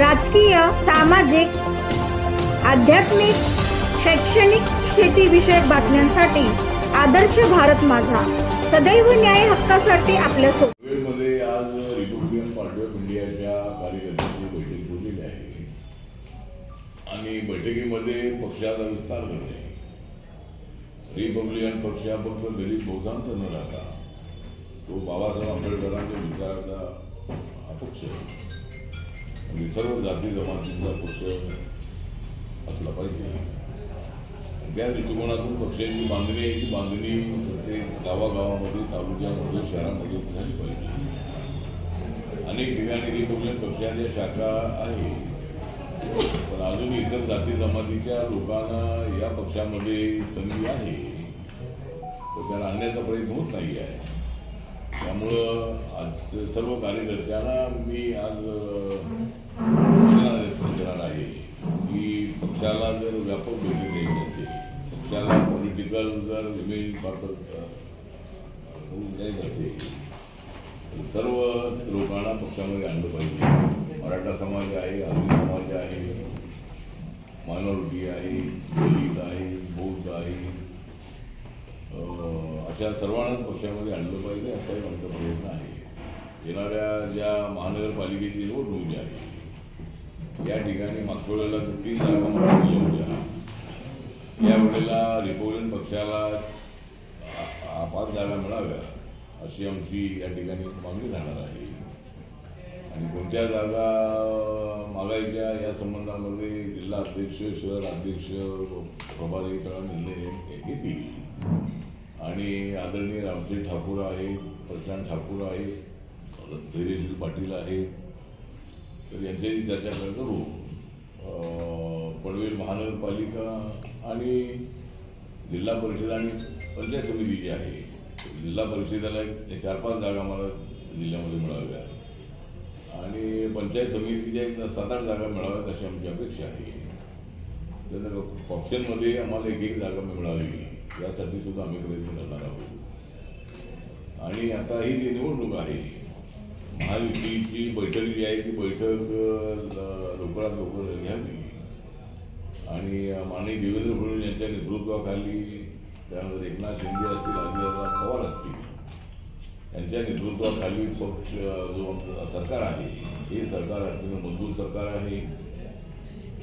राजकीय, सामाजिक, आध्यात्मिक, शैक्षणिक, शेतीविषयक बातम्यांसाठी आदर्श भारत माझा सदैव न्याय हक्कासाठी आपल्यासोबत. मध्ये आज रिपब्लिकन पार्टी ऑफ इंडियाच्या कार्यकर्त्यांची बैठक बोललेली आहे आणि बैठकीमध्ये पक्षाचा विस्तार करणे. रिपब्लिकन पक्ष हा फक्त दलित बहुतांचा न राहता तो बाबासाहेब आंबेडकरांच्या विचाराचा अपक्ष आणि सर्व जाती जमातींचा पक्ष असला पाहिजे. त्या दृष्टिकोनातून पक्षांची बांधणी प्रत्येक गावागावामध्ये, तालुक्यामध्ये, शहरामध्ये झाली पाहिजे. अनेक ठिकाणी रिपब्लिकन पक्षाच्या शाखा आहे, पण अजूनही इतर जाती जमातीच्या लोकांना या पक्षामध्ये संधी आहे, तर त्याला आणण्याचा प्रयत्न होत नाही आहे. त्यामुळं आज सर्व कार्यकर्त्यांना मी आज देणार आहे की पक्षाला जर व्यापक भेटी द्यायची असेल, पक्षाला पॉलिटिकल जर इमेज द्यायचं असेल, सर्व लोकांना पक्षामध्ये आणलं पाहिजे. मराठा समाज आहे, आदिवासी समाज आहे, मायनॉरिटी आहे, दलित आहे, बौद्ध आहे, अशा सर्वांनाच पक्षामध्ये आणलं पाहिजे असा एक आमचा प्रयत्न आहे. येणाऱ्या ज्या महानगरपालिकेची निवडणूक जी आहे या ठिकाणी मागच्या वेळेला 3 जागा मला दिल्या होत्या. यावेळेला रिपब्लिकन पक्षाला 5 जागा मिळाव्या अशी आमची या ठिकाणी मागणी राहणार आहे. आणि कोणत्या जागा मागायच्या या संबंधामध्ये जिल्हा अध्यक्ष, शहर अध्यक्ष, प्रभारी सगळा निर्णय घेतील. आणि आदरणीय रामसिंग ठाकूर आहे, प्रशांत ठाकूर आहे, धैर्यशील पाटील आहे, तर यांच्याशी चर्चा करू. पनवेल महानगरपालिका आणि जिल्हा परिषद आणि पंचायत समिती जी आहे, जिल्हा परिषदेला 4-5 जागा मला जिल्ह्यामध्ये मिळाव्या आणि पंचायत समितीच्या 7-8 जागा मिळाव्यात अशी आमची अपेक्षा आहे. तर ऑप्शनमध्ये आम्हाला 1-1 जागा मिळावी यासाठी सुद्धा आम्ही प्रयत्न करणार आहोत. आणि आता ही जी निवडणूक आहे, महायुतीची बैठक जी आहे ती बैठक लवकरात लवकर घ्यावी आणि माननीय देवेंद्र फडणवीस यांच्या नेतृत्वाखाली, त्यानंतर एकनाथ शिंदे असतील, अजितदादा पवार असतील, यांच्या नेतृत्वाखाली पक्ष जो आमचं सरकार आहे हे सरकार अत्यंत मजबूत सरकार आहे.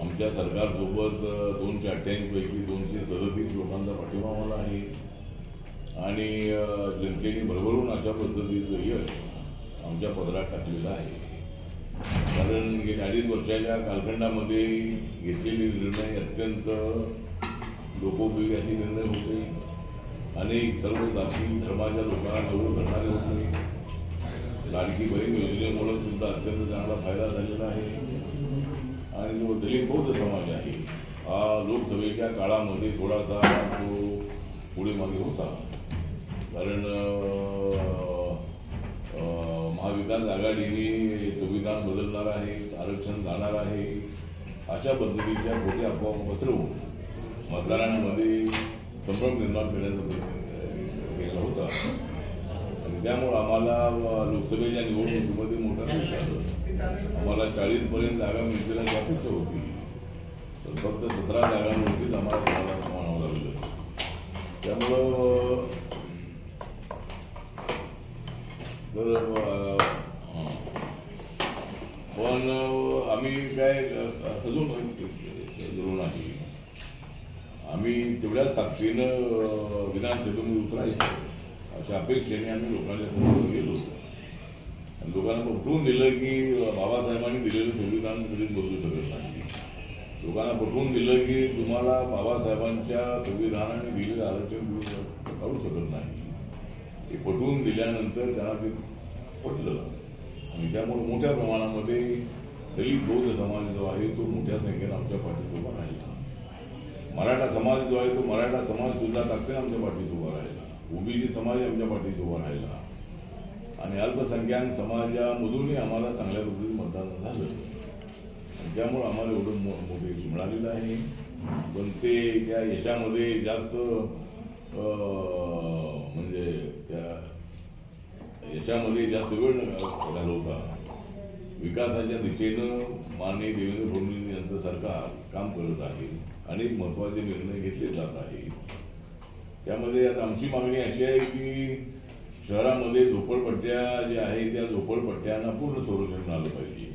आमच्या सरकारसोबत 288 पैकी 237 लोकांचा पाठिंबा आम्हाला आहे आणि जनतेने भरभरून अशा पद्धतीचं यश आमच्या पदरात टाकलेलं आहे. कारण गेल्या 2.5 वर्षाच्या कालखंडामध्ये घेतलेले निर्णय अत्यंत लोकोपयोगी असे निर्णय होते. अनेक सर्व जाती धर्माच्या लोकांना जवळ करणारे होते. लाडकी बहीण योजनेमुळे सुद्धा अत्यंत चांगला फायदा झालेला आहे. आणि जो दलित बौद्ध समाज आहे हा लोकसभेच्या काळामध्ये थोडासा तो पुढे मागे होता. कारण महाविकास आघाडीने संविधान बदलणार आहे, आरक्षण जाणार आहे अशा पद्धतीच्या खोट्या अफवा पसरवून मतदारांमध्ये संभ्रम निर्माण करण्याचा प्रयत्न केला होता. आणि त्यामुळे आम्हाला लोकसभेच्या निवडणुकीमध्ये मोठा यश आलं. आम्हाला 40पर्यंत जागा मिळतील अशी अपेक्षा होती, तर फक्त 17 जागांवरतीच आम्हाला म्हणावं लागलं. त्यामुळं तर पण आम्ही काय अजून जरूर नाही, आम्ही तेवढ्याच ताकदीनं विधानसभेमध्ये उतरायचं अशा अपेक्षेने आम्ही लोकांच्या समोर गेलो. लोकांना पटवून दिलं की बाबासाहेबांनी दिलेलं संविधान कधीच बदलू शकत नाही. लोकांना पटवून दिलं की तुम्हाला बाबासाहेबांच्या संविधानाने दिलेलं आरक्षण काढू शकत नाही. हे पटवून दिल्यानंतर त्यांना ते पटलं आणि त्यामुळे मोठ्या प्रमाणामध्ये दलित बौद्ध समाज जो आहे तो मोठ्या संख्येनं आमच्या पाठीत उभा राहिला. मराठा समाज जो आहे तो मराठा समाज सुद्धा ताकदीने आमच्या पाठीत उभा राहिला. ओबीसी समाज आमच्या पाठीत उभा राहिला आणि अल्पसंख्याक समाजामधूनही आम्हाला चांगल्या पद्धतीने मतदान झालं. त्यामुळे आम्हाला एवढं मोठं यश मिळालेलं आहे. पण ते त्या यशामध्ये जास्त म्हणजे त्या यशामध्ये जास्त वेळ घालवता विकासाच्या दिशेनं माननीय देवेंद्र फडणवीस यांचं सरकार काम करत आहे. अनेक महत्त्वाचे निर्णय घेतले जात आहेत. त्यामध्ये आता आमची मागणी अशी आहे की शहरामध्ये झोपडपट्ट्या ज्या आहेत त्या झोपडपट्ट्यांना पूर्ण संरक्षण मिळालं पाहिजे.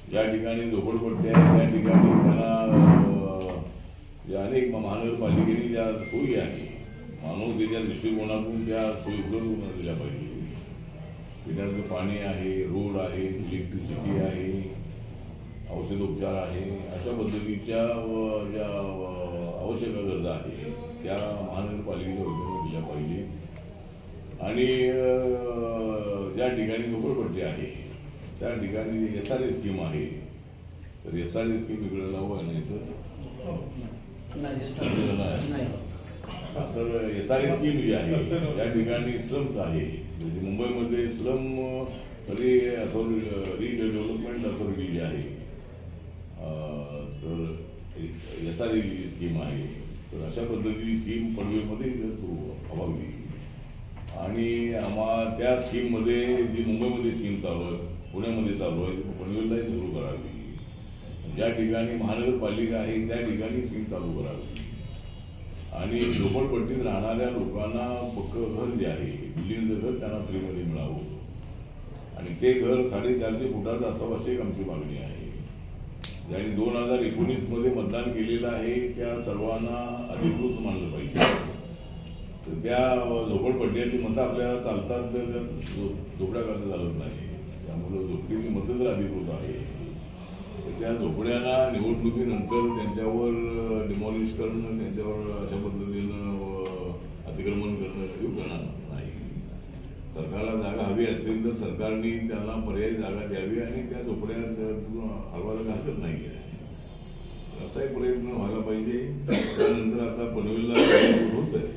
ज्या ठिकाणी झोपडपट्ट्या आहेत त्या ठिकाणी त्यांना ज्या अनेक महानगरपालिकेने ज्या सोयी आहे मानवतेच्या दृष्टिकोनातून त्या सोयी उपलब्ध दिल्या पाहिजे. पिण्याचं पाणी आहे, रोड आहे, इलेक्ट्रिसिटी आहे, औषधोपचार आहे, अशा पद्धतीच्या ज्या आवश्यक गरजा आहेत त्या महानगरपालिकेच्या वतीने दिल्या पाहिजे. आणि ज्या ठिकाणी झोपडपट्टी आहे त्या ठिकाणी SRA स्कीम आहे. तर SRA स्कीम इकडे लावू नाही तर SRA स्कीम जी आहे त्या ठिकाणी स्लम्स आहे. म्हणजे मुंबईमध्ये स्लम रिडेव्हलपमेंट अथॉरिटी जी आहे तर SRA स्कीम आहे. तर अशा पद्धतीची स्कीम पनवेलमध्ये सुरू व्हावी. आणि त्या स्कीममध्ये जी मुंबईमध्ये स्कीम चालू आहे, पुण्यामध्ये चालू आहे, पनवेललाही सुरू करावी. ज्या ठिकाणी महानगरपालिका आहे त्या ठिकाणी स्कीम चालू करावी. आणि झोपडपट्टीत राहणाऱ्या लोकांना पक्कं घर जे आहे, बिल्डिंगचं घर त्यांना फ्रीमध्ये मिळावं. आणि ते घर 450 फुटाचं असावं अशी एक आमची मागणी आहे. ज्यांनी 2019 मतदान केलेलं आहे त्या सर्वांना अधिकृत मानलं पाहिजे. तर त्या झोपडपट्ट्याची मतं आपल्याला चालतात तर झोपड्या करता चालत नाही. त्यामुळं झोपडीची मतं जर अधिकृत आहे तर त्या झोपड्यांना निवडणुकीनंतर त्यांच्यावर डिमॉलिश करणं, त्यांच्यावर अशा पद्धतीनं अतिक्रमण करणं योग्य नाही. सरकारला जागा हवी असेल तर सरकारने त्यांना पर्यायी जागा द्यावी आणि त्या झोपड्या हलवायला हरकत नाही आहे. असा एक प्रयत्न व्हायला पाहिजे. त्यानंतर आता पनवेलला एअरपोर्ट होत आहे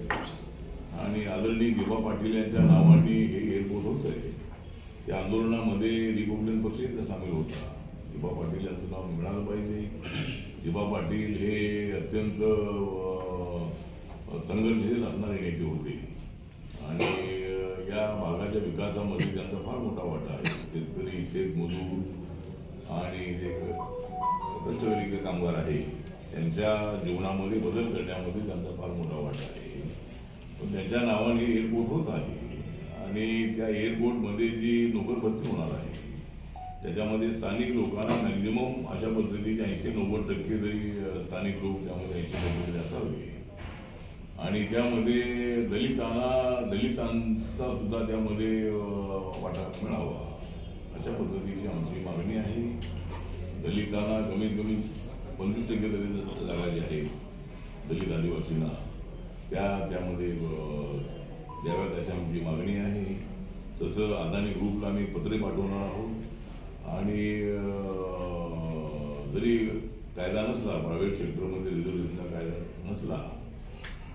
आणि आदरणीय जिबा पाटील यांच्या नावाने हे एअरपोर्ट होत आहे. त्या आंदोलनामध्ये रिपब्लिकन पक्ष सामील होता. जिबा पाटील यांचं नाव मिळालं पाहिजे. जिबा पाटील हे अत्यंत संघर्षशील असणारे नेते होते आणि या भागाच्या विकासामध्ये त्यांचा फार मोठा वाटा आहे. शेतकरी, शेतमजूर आणि जे कष्टकरी कामगार आहे त्यांच्या जीवनामध्ये बदल करण्यामध्ये त्यांचा फार मोठा वाटा आहे. पण त्यांच्या नावाने एअरपोर्ट होत आहे आणि त्या एअरपोर्टमध्ये जी नोकर भरती होणार आहे त्याच्यामध्ये स्थानिक लोकांना मॅक्झिमम अशा पद्धतीचे 80-90% तरी स्थानिक लोक त्यामध्ये 80% तरी असावे. आणि त्यामध्ये दलितांचा सुद्धा त्यामध्ये वाटा मिळावा अशा पद्धतीची आमची मागणी आहे. दलितांना कमीत कमी 25% तरी जागा जी आहे दलित आदिवासींना त्यामध्ये द्याव्यात अशी आमची मागणी आहे. तसं अदानी ग्रुपला आम्ही पत्रे पाठवणार आहोत. आणि जरी कायदा नसला, प्रायव्हेट सेक्टरमध्ये रिझर्वेशनचा कायदा नसला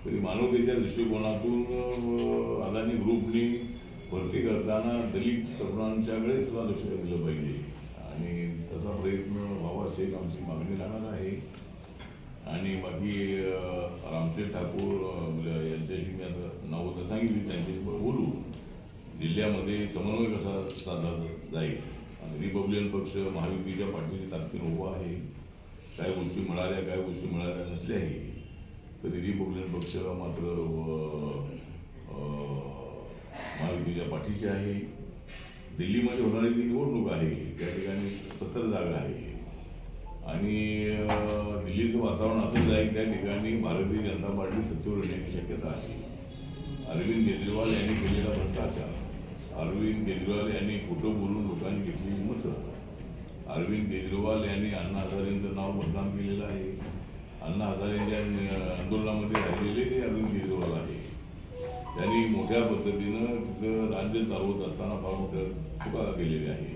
तरी मानवतेच्या दृष्टिकोनातून अदानी ग्रुपनी भरती करताना दलित तरुणांच्याकडे सुद्धा लक्ष दिलं पाहिजे आणि तसा प्रयत्न व्हावा अशी एक आमची मागणी राहणार आहे. आणि बाकी रामसेठ ठाकूर यांच्याशी मी आता नावं तर सांगितली, त्यांच्याशी बोलू. जिल्ह्यामध्ये समन्वय कसा साधला जाईल आणि रिपब्लिकन पक्ष महायुतीच्या पाठीची ताकदीने उभा आहे. काय गोष्टी मिळाल्या, काय गोष्टी मिळाल्या नसल्याही तरी रिपब्लिकन पक्ष मात्र महायुतीच्या पाठीची आहे. दिल्लीमध्ये होणारी जी निवडणूक आहे त्या ठिकाणी 70 जागा आहे आणि दिल्लीचं वातावरण असंच आहे त्या ठिकाणी भारतीय जनता पार्टी सत्तेवर येण्याची शक्यता आहे. अरविंद केजरीवाल यांनी केलेला भ्रष्टाचार, अरविंद केजरीवाल यांनी खोटं बोलून लोकांनी घेतलेली मतं, अरविंद केजरीवाल यांनी अण्णा हजारेंचं नाव बदनाम केलेलं आहे. अण्णा हजारेंच्या आंदोलनामध्ये राहिलेले ते अरविंद केजरीवाल आहे. त्यांनी मोठ्या पद्धतीनं तिथं राज्य चालवत असताना फार मोठ्या चुका केलेल्या आहे.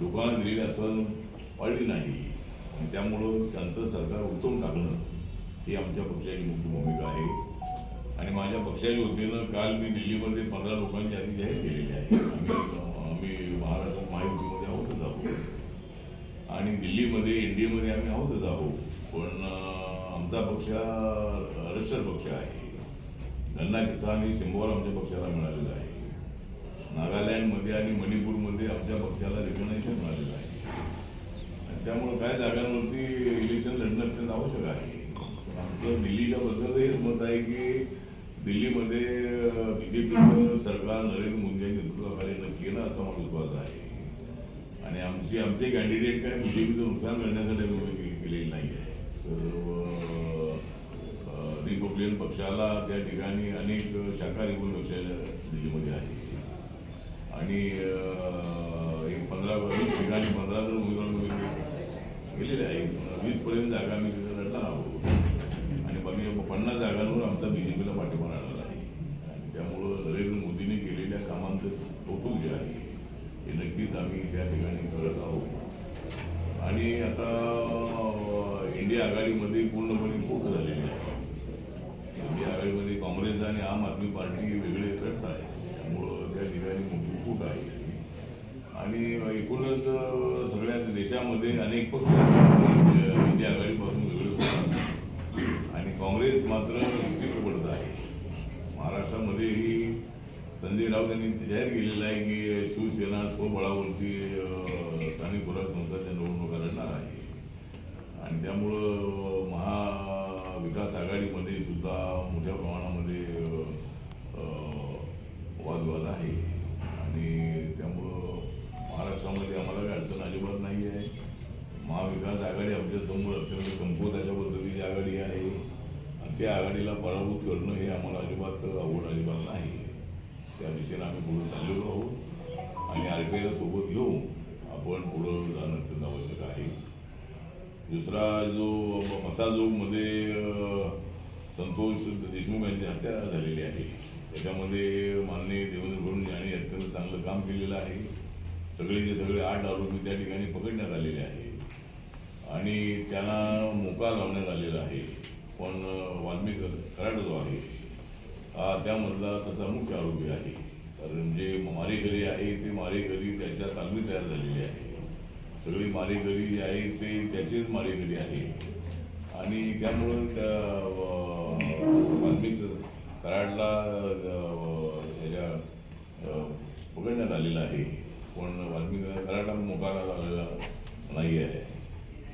लोकांना दिलेली असताना पाळली नाही आणि त्यामुळं त्यांचं सरकार उलटवून टाकणं ही आमच्या पक्षाची मुख्य भूमिका आहे. आणि माझ्या पक्षाच्या वतीनं काल मी दिल्लीमध्ये 15 लोकांची यादी जाहीर केलेली आहे. आम्ही महाराष्ट्रात महायुतीमध्ये आहोतच आहोत आणि दिल्लीमध्ये NDAमध्ये आम्ही आहोतच आहोत. पण आमचा पक्ष आरक्षण पक्ष आहे. गन्ना किसान ही सिंबॉल आमच्या पक्षाला मिळालेला आहे. नागालँडमध्ये आणि मणिपूरमध्ये आमच्या पक्षाला रेकग्नायझेशन मिळालेलं आहे. आणि त्यामुळे काही जागांवरती इलेक्शन लढणं अत्यंत आवश्यक आहे. आमचं दिल्लीच्या बद्दल हेच मत आहे की दिल्लीमध्ये बीजेपीचं सरकार नरेंद्र मोदी यांच्या नेतृत्वाखाली नक्की येणं असा मला विश्वास आहे. आणि आमचे कॅन्डिडेट काय बीजेपीचं नुकसान करण्यासाठी आम्ही केलेलं नाही आहे. तर रिपब्लिकन पक्षाला त्या ठिकाणी अनेक शाखा रिपब्लिकन पक्षाच्या दिल्लीमध्ये आहे. आणि एक 15-20 ठिकाणी 15 जर उमेदवार गेलेले आहेत. 20पर्यंत जागा आम्ही तिथे लढणार आहोत. आणि बाकी 50 जागांवर आमचा बीजेपीला पाठिंबा राहणार आहे. आणि त्यामुळं नरेंद्र मोदींनी केलेल्या कामांचं कौतुक जे आहे हे नक्कीच आम्ही त्या ठिकाणी करत आहोत. आणि आता इंडिया आघाडीमध्ये पूर्णपणे फूट झालेली आहे. इंडिया आघाडीमध्ये काँग्रेस आणि आम आदमी पार्टी वेगळे लढत आहे. त्यामुळं त्या ठिकाणी मोठी फूट आहे. आणि एकूणच सगळ्या देशामध्ये अनेक पक्ष इंडिया आघाडीपासून वेगळे होतात आणि काँग्रेस मात्र एकत्र पडत आहे. महाराष्ट्रामध्येही संजय राऊत यांनी जाहीर केलेलं आहे की शिवसेना स्वबळावरती स्थानिक स्वराज्य संस्थांच्या निवडणुका लढणार आहे. आणि त्यामुळं महाविकास आघाडीमध्ये सुद्धा मोठ्या प्रमाणामध्ये वादविवाद आहे. आणि त्यामुळं महाराष्ट्रामध्ये आम्हाला काही अडचण अजिबात नाही आहे. महाविकास आघाडी आमच्यासमोर अत्यंत कमकुवत अशा पद्धतीची आघाडी आहे. आणि त्या आघाडीला पराभूत करणं हे आम्हाला अजिबात आवड अजिबात नाही. त्या दिशेनं आम्ही पुढे चाललेलो आहोत. आणि RPIला सोबत घेऊन आपण पुढं जाणं अत्यंत आवश्यक आहे. दुसरा जो मसाजोगमध्ये संतोष देशमुख यांची हत्या झालेली आहे त्याच्यामध्ये माननीय देवेंद्र फडणवीस यांनी अत्यंत चांगलं काम केलेलं आहे. सगळेचे सगळे 8 आरोपी त्या ठिकाणी पकडण्यात आलेले आहे आणि त्यांना मोका लावण्यात आलेला आहे. पण वाल्मिकी कराड जो आहे हा त्यामधला तसा मुख्य आरोपी आहे. कारण जे मारेकरी आहे ते मारेकरी त्याच्या तालमीत तयार झालेले आहे. सगळी मारेकरी जे आहे ते त्याचेच मारेकरी आहे. आणि त्यामुळं त्या वाल्मिकी कराडला त्याच्या पकडण्यात आलेला आहे. पण वाल्मिकी कराडला मोकाला लावलेला नाही आहे.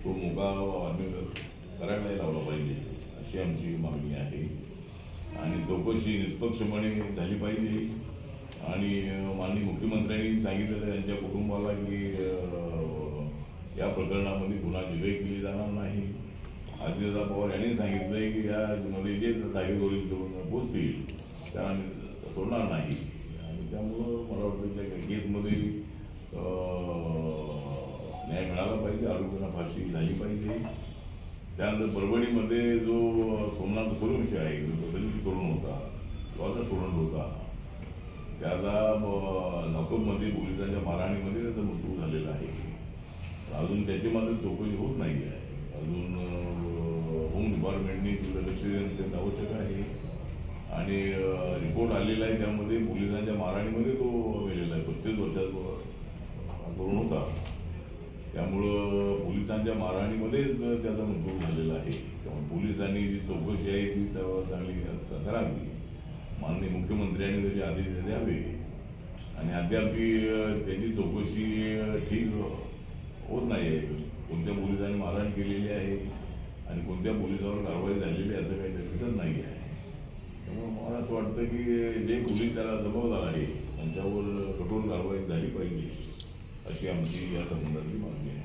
तो मोका वाल्मिकी कराडलाही लावला पाहिजे अशी आमची मागणी आहे. आणि चौकशी निष्पक्षपणे झाली पाहिजे. आणि माननीय मुख्यमंत्र्यांनी सांगितलं त्यांच्या कुटुंबाला की या प्रकरणामध्ये गुन्हाची वेग केली जाणार नाही. अजितदादा पवार यांनी सांगितलंय की यामध्ये जे जागेवरील पोचतील त्यांना सोडणार नाही. आणि त्यामुळं मला वाटतं त्या केसमध्ये न्याय मिळाला पाहिजे. आरोपींना फाशी झाली पाहिजे. त्यानंतर परभणीमध्ये जो सोमनाथ सूर्यवंशी आहे जो दलित तरुण होता तो स्टुडंट होता त्याला लॉकअपमध्ये पोलिसांच्या मारहाणीमध्ये त्याचा मृत्यू झालेला आहे. अजून त्याची मात्र चौकशी होत नाही आहे. अजून होम डिपार्टमेंटने तिथं लक्ष देणं अत्यंत आवश्यक आहे. आणि रिपोर्ट आलेला आहे त्यामध्ये पोलिसांच्या मारहाणीमध्ये तो गेलेला आहे. 35 वर्षाचा तरुण होता. त्यामुळं पोलिसांच्या मारहाणीमध्येच त्याचा मृत्यू झालेला आहे. त्यामुळे पोलिसांनी जी चौकशी आहे ती चांगली करावी. माननीय मुख्यमंत्र्यांनी त्याचे आदेश द्यावे. आणि अद्याप त्याची चौकशी ठीक होत नाही आहे. कोणत्या पोलिसांनी मारहाण केलेली आहे आणि कोणत्या पोलिसावर कारवाई झालेली असं काही दिसत नाही आहे. त्यामुळे मला असं वाटतं की जे पोलीस त्याला जबाबदार आहे त्यांच्यावर कठोर कारवाई झाली पाहिजे अशी आमची या संबंधातली मागणी आहे.